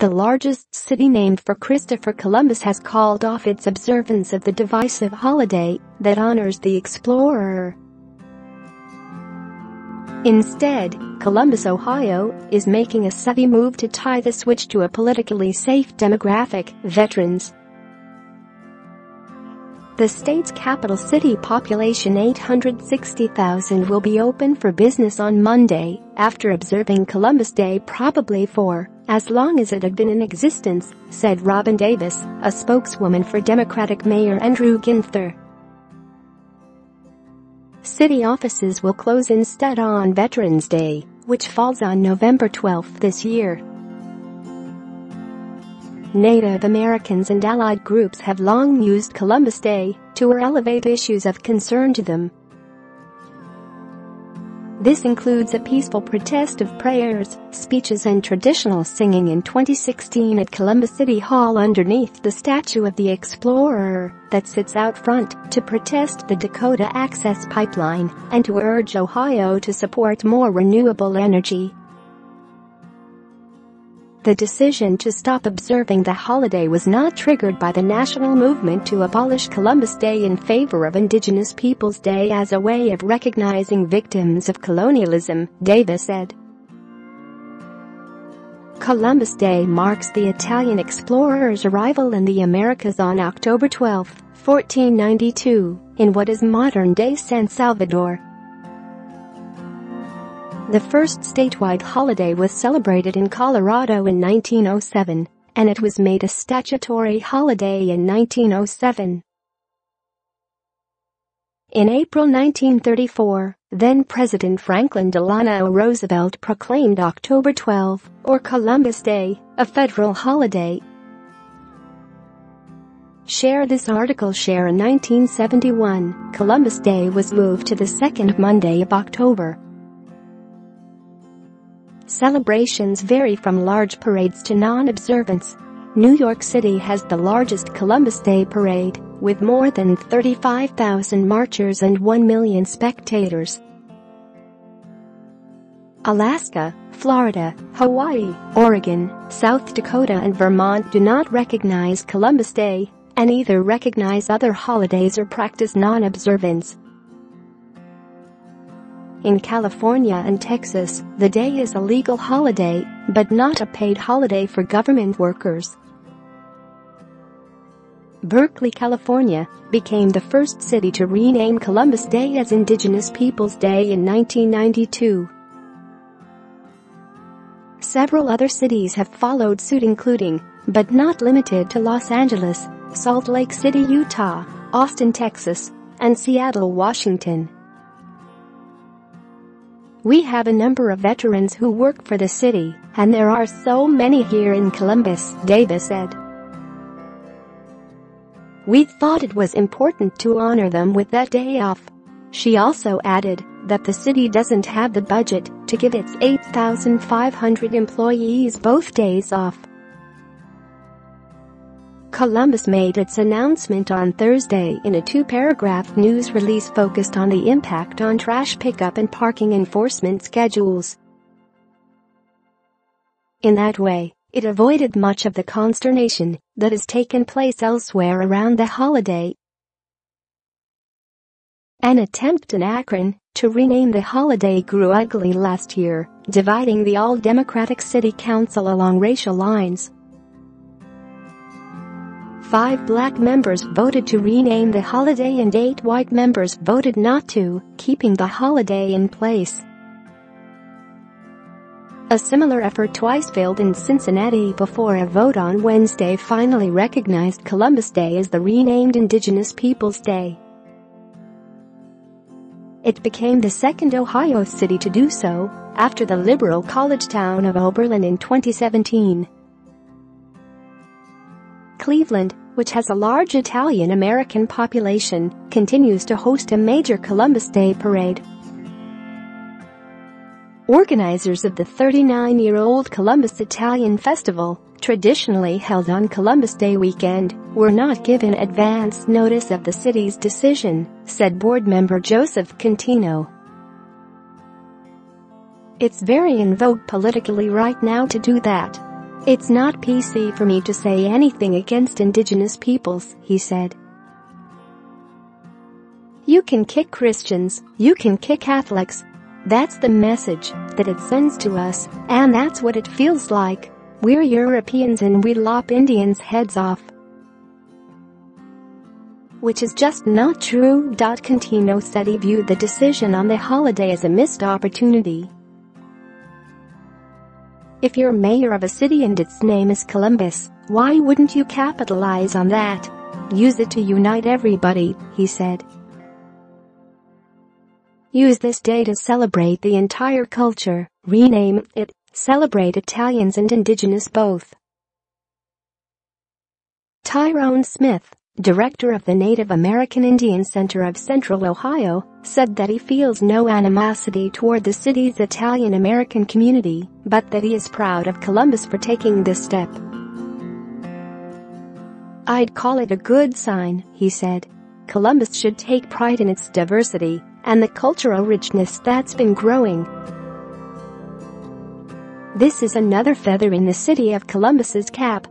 The largest city named for Christopher Columbus has called off its observance of the divisive holiday that honors the explorer. Instead, Columbus, Ohio, is making a savvy move to tie the switch to a politically safe demographic, veterans. The state's capital city, population 860,000, will be open for business on Monday, after observing Columbus Day probably for as long as it had been in existence, said Robin Davis, a spokeswoman for Democratic Mayor Andrew Ginther. City offices will close instead on Veterans Day, which falls on November 12 this year. Native Americans and allied groups have long used Columbus Day to elevate issues of concern to them. This includes a peaceful protest of prayers, speeches and traditional singing in 2016 at Columbus City Hall underneath the statue of the explorer that sits out front, to protest the Dakota Access Pipeline and to urge Ohio to support more renewable energy. The decision to stop observing the holiday was not triggered by the national movement to abolish Columbus Day in favor of Indigenous Peoples Day as a way of recognizing victims of colonialism, Davis said. Columbus Day marks the Italian explorer's arrival in the Americas on October 12, 1492, in what is modern-day San Salvador. The first statewide holiday was celebrated in Colorado in 1907, and it was made a statutory holiday in 1907. In April 1934, then-President Franklin Delano Roosevelt proclaimed October 12, or Columbus Day, a federal holiday. Share this article. Share in 1971, Columbus Day was moved to the second Monday of October. Celebrations vary from large parades to non-observance. New York City has the largest Columbus Day parade, with more than 35,000 marchers and 1 million spectators. Alaska, Florida, Hawaii, Oregon, South Dakota and Vermont do not recognize Columbus Day, and either recognize other holidays or practice non-observance. In California and Texas, the day is a legal holiday, but not a paid holiday for government workers. Berkeley, California, became the first city to rename Columbus Day as Indigenous Peoples Day in 1992. Several other cities have followed suit, including, but not limited to, Los Angeles, Salt Lake City, Utah, Austin, Texas, and Seattle, Washington. We have a number of veterans who work for the city, and there are so many here in Columbus, Davis said. We thought it was important to honor them with that day off. She also added that the city doesn't have the budget to give its 8,500 employees both days off. Columbus made its announcement on Thursday in a two-paragraph news release focused on the impact on trash pickup and parking enforcement schedules. In that way, it avoided much of the consternation that has taken place elsewhere around the holiday. An attempt in Akron to rename the holiday grew ugly last year, dividing the all-Democratic city council along racial lines. 5 black members voted to rename the holiday and 8 white members voted not to, keeping the holiday in place. A similar effort twice failed in Cincinnati before a vote on Wednesday finally recognized Columbus Day as the renamed Indigenous Peoples Day. It became the second Ohio city to do so, after the liberal college town of Oberlin in 2017. Cleveland, which has a large Italian-American population, continues to host a major Columbus Day parade. Organizers of the 39-year-old Columbus Italian Festival, traditionally held on Columbus Day weekend, were not given advance notice of the city's decision, said board member Joseph Contino. It's very in vogue politically right now to do that. "It's not PC for me to say anything against indigenous peoples," he said. "You can kick Christians, you can kick Catholics. That's the message that it sends to us, and that's what it feels like. We're Europeans and we lop Indians' heads off." Which is just not true. Contino said he viewed the decision on the holiday as a missed opportunity. "If you're mayor of a city and its name is Columbus, why wouldn't you capitalize on that? Use it to unite everybody," he said. "Use this day to celebrate the entire culture, rename it, celebrate Italians and Indigenous both." Tyrone Smith, director of the Native American Indian Center of Central Ohio, said that he feels no animosity toward the city's Italian American community, but that he is proud of Columbus for taking this step. "I'd call it a good sign," he said. "Columbus should take pride in its diversity and the cultural richness that's been growing. This is another feather in the city of Columbus's cap,"